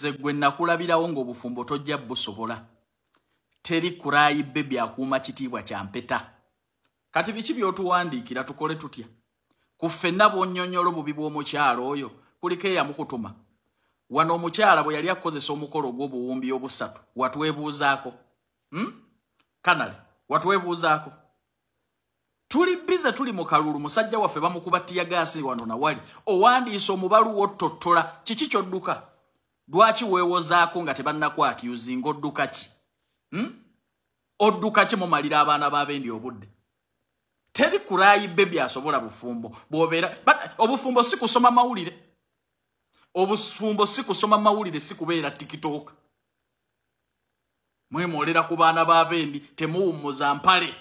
Nze gwe nakulabirawo ng'obufumbo tojja busobola. Teri kurayibbe byakuuma kitiibwa kya mpeta. Kati biki by'otuwandiikira tukole tutya? Ku ffenna bw'onnyonnyola obubi bw'omukyalo oyo kuliko eyamukutuma. Wano omukyala bwe yali akozesa omukolo gw'obuwumbi obusatu watwebuuzaako. Kanale, watwebuuzaako. Tuli bize tuli mu kalulu musajja waffe bamukuba tiyagaasi wano na wali. Owandiisa omubalu w'ottottola kiki ky'odduka? Lwaki weewozaako nga tebannakwakiyuzi ng'odduka ki? Odduka ki mumalira abaana b'abendi obudde? Teri kurayibbe byasobola bufumbo. Obufumbo si kusoma mawulire. Obufumbo si kusoma mawulire si kubeera TikTok. Mwemolera ku baana b'abendi temuwummuza mpale.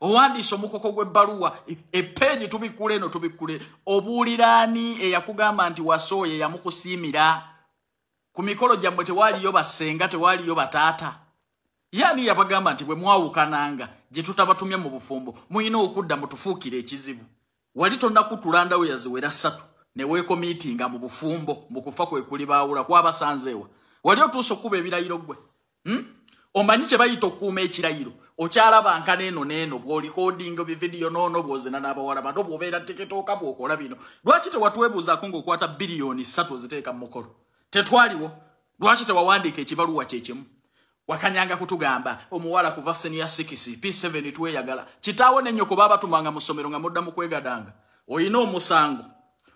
Owandiisa omukoko gw'ebbaluwa epeegi tubikule eno tubikule. Obuuliraani eyakugamba nti wasooye yamukusiimira. Ku mikolo gyammwe tewaaliyo basenga tewaaliyo bataata. Yani yabagamba nti bwe mwawukananga gye tutabatumye mu bufumbo muyina okudda mutufuukire ekizibu. Wali tonnakutulandawo yaziwera 3 ne weekomiitinga mu bufumbo mu kufa kwe kuli baawula kwabasanzeewa. Wali otuusa okuba ebirayiro gwe? Omanyi kye bayita okukuuma ekirayiro. Okyalaba nkana eno n'eno bw'olikodinga bividiyo n'ono bw'ozina n'abawala bato bw'obeera tikitooka bw'okola bino. Lwaki tewatwebuuzaako ng'okwata biliyooni 3 oziteeka mu mukolo? Tetwaliwo. Lwaki tewawandiika ekibaluwa kye kimu? Wakanyanga kutugamba omuwala kuva senior 6 P7 tweyagala. Kitaawo ne nnyoko baabatumanga mu ssomero nga mudda mu kwegadanga. Oyina omusango.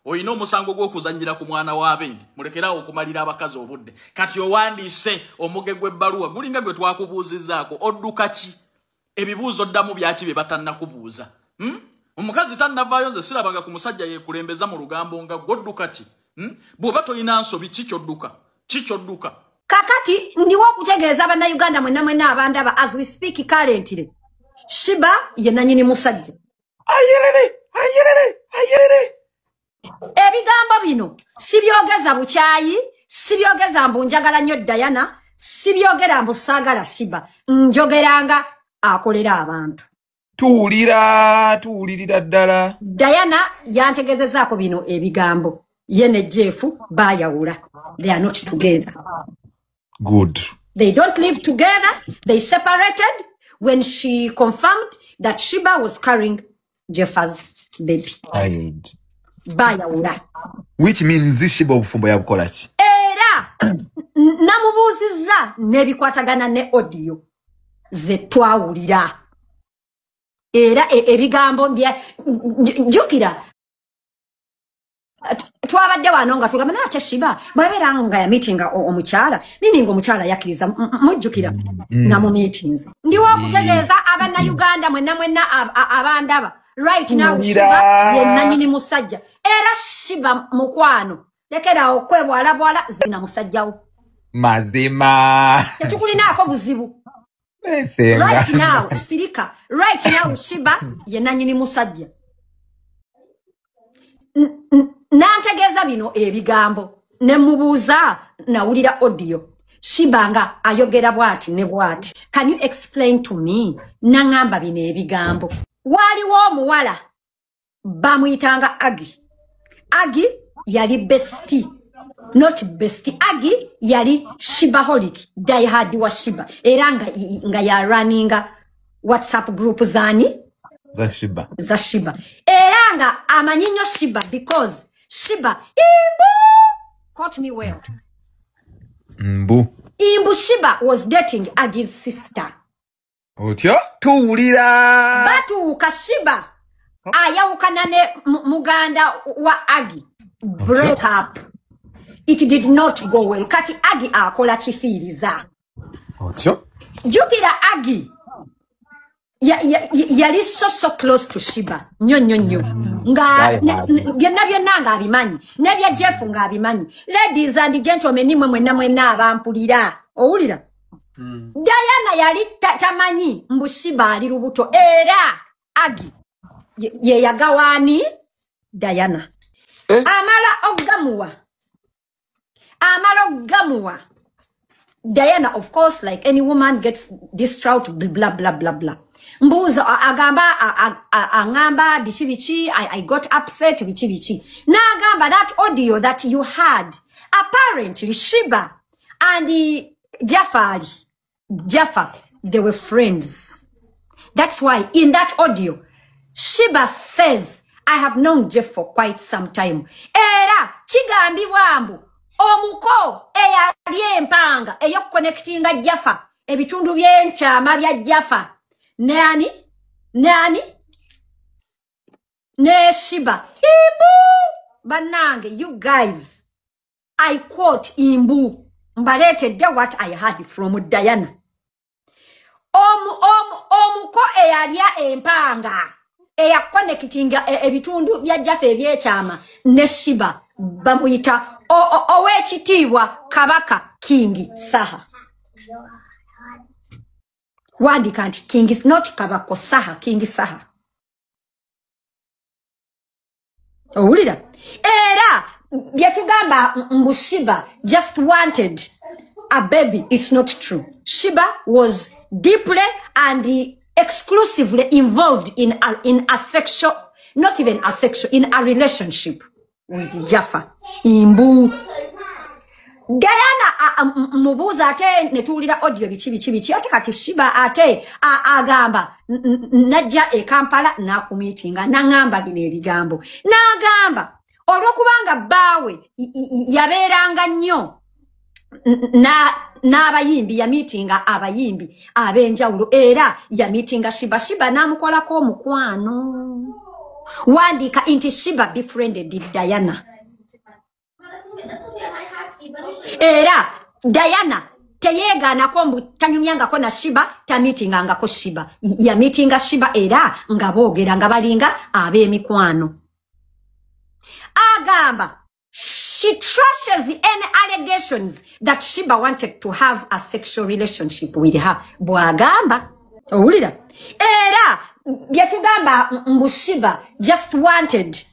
Oyina omusango gw'okuzannyira ku mwana w'abendi. Mulekerawo okumalira abakazi obudde. Kati owandiise omuge gw'ebbaluwa gulinga gwe twakubuuzizzaako odduka ki? Ebibuuzo ddamu byaki bye batannakubuuza. Omukazi tannavaayo nze sirabanga ku musajja yeekulembeza mu lugambo nga gw'odduka ki? Bw'oba toyina nsobi ki ky'odduka? Ki ky'odduka? Kakati ndiwo okutegeeza bannayuganda mwenna abandaba as we speak currently. Shiba ye nannyini musajja. Ayerere. Ebigambo bino sibyogeza bukyayi, sibyogeza mbu njagala nnyo Diana, sibyogera mbu saagala Shiba. Njogeranga akolera abantu. Tuwulirira ddala. Diana yantegezezaako bino ebigambo. Ye ne Jeff bayawula. They are not together. Good. They don't live together. They separated when she confirmed that Shiba was carrying Jeff's baby. Bayawula. Which means Shiba obufumbo yabukola ki? Era namubuuzizza n'ebikwatagana ne audio ze twawulira. Era ebigambo jjukira twabadde wano nga tugamba nate Shiba bwabeera nga ya meetinga omukyala meaning omukyala yakkiriza mujjukira namu meetings ndiwo okutegeeza abannayuganda mwenna abandaba right now Shiba ye nannyini musajja era Shiba mukwano lekera okwebwalabwala zina musajjawo mazima tetukulinaako buzibu Esenga. Right now sirika right now Shiba ye nannyini musajja nantegeeza bino ebigambo ne mubuuza nawulira audio Shiba nga ayogera bwati ne bwati. Can you explain to me nangamba bino ebigambo? Waliwo omuwala bamuyitanga Agi yali bestie, not bestie. Agi yali Shibaholic, diehard wa Shiba. Era nga ya runninga WhatsApp group zani za Shiba. Era nga amanyinyo Shiba because Shiba caught me well. Imbu Shiba was dating Agi's sister. Otyo tuwulira batuuka Shiba ayawukana ne muganda wa Agi. Break up. It did not go well. Kati Agi akola kifiiriza. Otyo jukira Agi yali so close to Shiba. Nyo. Nga byonna nga abimanyi. Nebya Jeff nga abimanyi. Ladies and gentlemen nimwe mwenna abampulira. Owulira? Diana yali tamanyi mbu Shiba ali lubuto. Era Agi ye yagawani Diana. Amala ogamuwa. Diana, of course, like any woman, gets distraught, blah, blah, blah, blah. Mbuza agamba angamba bichi I got upset bichi. Na agamba that audio that you had apparently Shiba and Jaffa they were friends. That's why in that audio Shiba says I have known Jeff for quite some time. Era chigambi wambu omuko eyali empanga eyokconnectinga Jaffa ebitundu byenchama bya Jaffa Nani ne Shiba imbu banange you guys I quote imbu mbalete de what I heard from Diana omuko eyalya empanga eya connectinga ebitundu bya Jaffa ebyechama ne Shiba bamuyita owekitiibwa Kabaka King Saha Wandi kanti King is not Kabako Saha, King Saha. Owulira. Era, byatugamba Shiba just wanted a baby. It's not true. Shiba was deeply and exclusively involved in a sexual, not even a sexual, in a relationship with Jaffa. Imbu. Diana mubuza ate netulira audio bichi ate kati Shiba ate agamba najja e Kampala na kumitinga nangamba bine ebigambo nagamba olwokubanga bawe yaberanga nnyo n'abayimbi ya meetinga abayimbi abenjawulo era ya meetinga Shiba namukolako omukwano wandika inti Shiba befriended Diana era Diana teyegana kombu tanyumyanga ko na Shiba ta meetinga ngako Shiba ya meetinga Shiba era ngabogera ngabalinga ab'emikwano agamba she trashes any allegations that Shiba wanted to have a sexual relationship with her bwagamba owulira era byatugamba Shiba just wanted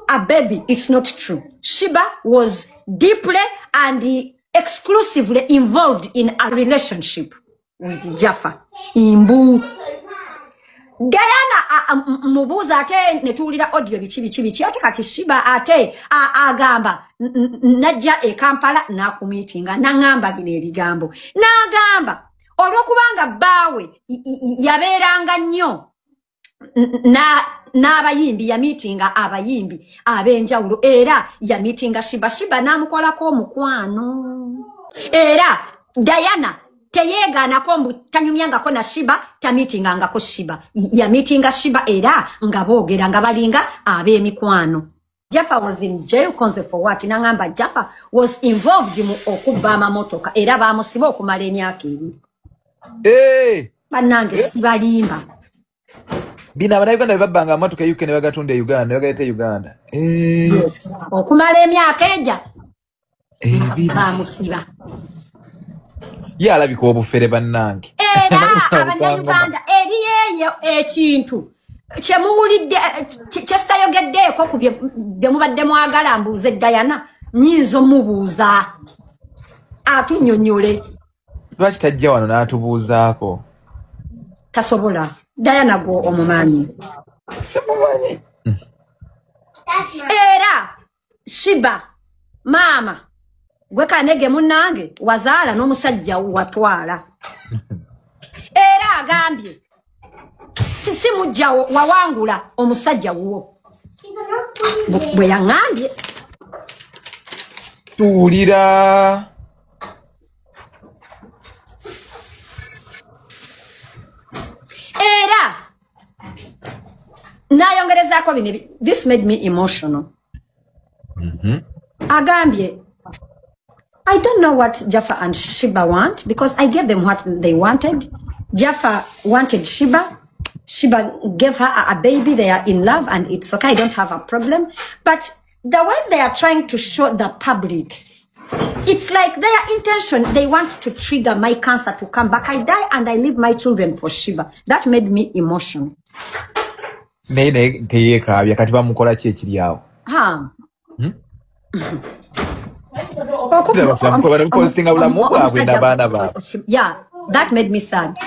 a baby. It's not true. Shiba was deeply and exclusively involved in a relationship with Jaffa. Imbu. Diana mubuza ate netulira audio bichi ate kati Shiba ate agamba najja e Kampala na kumitinga nangamba bine ebigambo nagamba olwokubanga bawe yaberanga nnyo n'abayimbi ya meetinga abayimbi abenjawulo era ya meetinga Shiba namukolako omukwano era Diana teyegana kombu tanyumyanga ko na Shiba ta meetinga ngako Shiba ya meetinga Shiba era ngabogera ngabalinga ab'emikwano Jaffa was in jail concept for what nangamba Jaffa was involved mu okubama motoka era bamusiba okumala emyaka ebiri banange sibalimba Bina Uganda babanga motoka yuke ne bagatunde Uganda bagalete Uganda yes okumala emyaka eja bamusiba yalabika obufere bannange era abannayuganda eriyeyo ekintu kyemuwulidde kyesitayogeddeeko ku bye mubadde mwagala mbuuze Diana nyinza omubuuza atunyonyole lwaki tajja wano n'atubuuzaako tasobola Diana go omumanyi semumanyi era Shiba mama gwe kanege munange wazaala n'omusajja watwala era agambye sisi mujja wawangula omusajja wo bwe yangambye tuwulira era nayongerezaako bino this made me emotional agambye I don't know what Jaffa and Shiba want because I gave them what they wanted. Jaffa wanted Shiba. Shiba gave her a baby. They are in love and it's okay. I don't have a problem. But the way they are trying to show the public, it's like their intention. They want to trigger my cancer to come back. I die and I leave my children for Shiba. That made me emotional. Nene teyekabya kati bamukola ki ekiri awo. Yeah, That made me sad.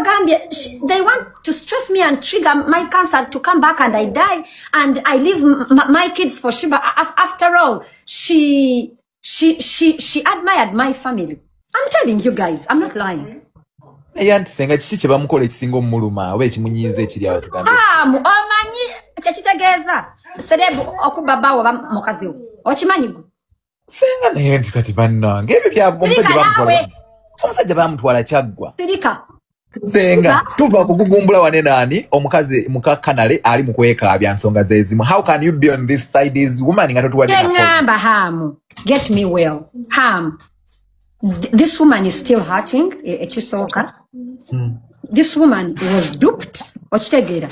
Gambia, they want to stress me and trigger my cancer to come back and I die and I leave my kids for Shiba. After all, she admired my family. I'm telling you guys, I'm not lying. Yanti senga chichi bamukola ekisingo muluma oba ekimunyize ekiri awo tugambe. Omanyi kyekitegeeza serebu okubabawo mukazi wo. Okimanyi gwe? Senga naye nti kati bannange ebyo bya omusajja bamutwala kyaggwa. Sirika. Senga tuva kugugumbula wane nani omukazi mukakanale ali mukwekaabya nsonga zezimu. How can you be on this side is woman nga totuwadde na ngamba hamu. Get me well. Ham. This woman is still hurting. Ekisoka. This woman was duped. Ochitegera.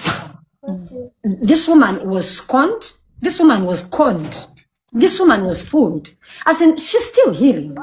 This woman was scorned. This woman was conned. This woman was fooled. As in, she's still healing.